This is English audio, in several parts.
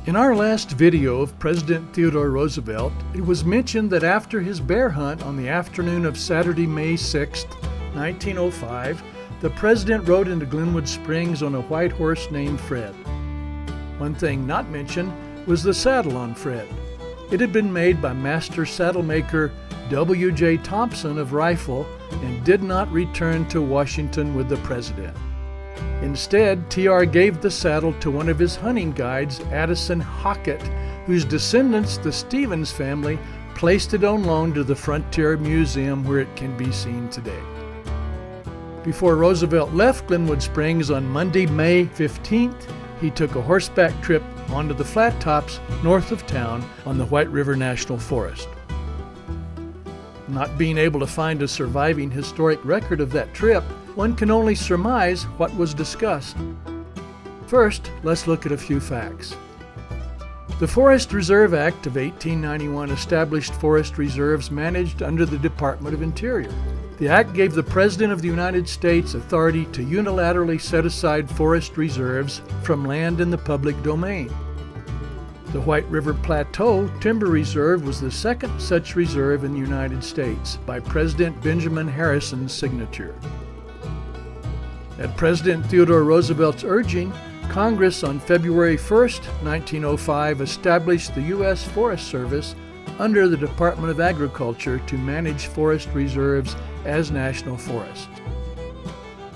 In our last video of President Theodore Roosevelt, it was mentioned that after his bear hunt on the afternoon of Saturday, May 6, 1905, the president rode into Glenwood Springs on a white horse named Fred. One thing not mentioned was the saddle on Fred. It had been made by master saddle maker W.J. Thompson of Rifle and did not return to Washington with the president. Instead, T.R. gave the saddle to one of his hunting guides, Addison Hockett, whose descendants, the Stevens family, placed it on loan to the Frontier Museum where it can be seen today. Before Roosevelt left Glenwood Springs on Monday, May 15th, he took a horseback trip onto the flat tops north of town on the White River National Forest. Not being able to find a surviving historic record of that trip, one can only surmise what was discussed. First, let's look at a few facts. The Forest Reserve Act of 1891 established forest reserves managed under the Department of Interior. The act gave the President of the United States authority to unilaterally set aside forest reserves from land in the public domain. The White River Plateau Timber Reserve was the second such reserve in the United States, by President Benjamin Harrison's signature. At President Theodore Roosevelt's urging, Congress on February 1, 1905 established the U.S. Forest Service under the Department of Agriculture to manage forest reserves as national forests.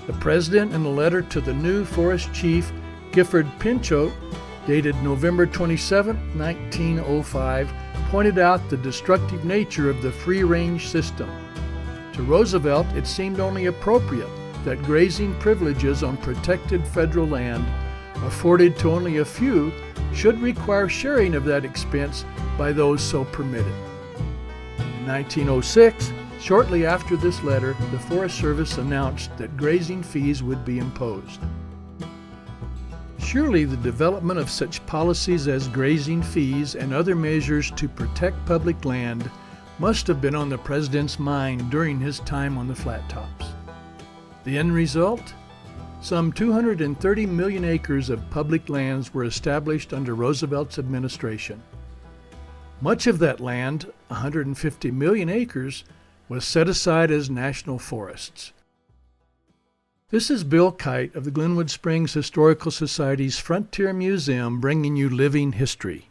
The President, in a letter to the new Forest Chief, Gifford Pinchot, dated November 27, 1905, pointed out the destructive nature of the free-range system. To Roosevelt, it seemed only appropriate that grazing privileges on protected federal land, afforded to only a few, should require sharing of that expense by those so permitted. In 1906, shortly after this letter, the Forest Service announced that grazing fees would be imposed. Surely the development of such policies as grazing fees and other measures to protect public land must have been on the president's mind during his time on the flat tops. The end result? Some 230 million acres of public lands were established under Roosevelt's administration. Much of that land, 150 million acres, was set aside as national forests. This is Bill Kite of the Glenwood Springs Historical Society's Frontier Museum, bringing you living history.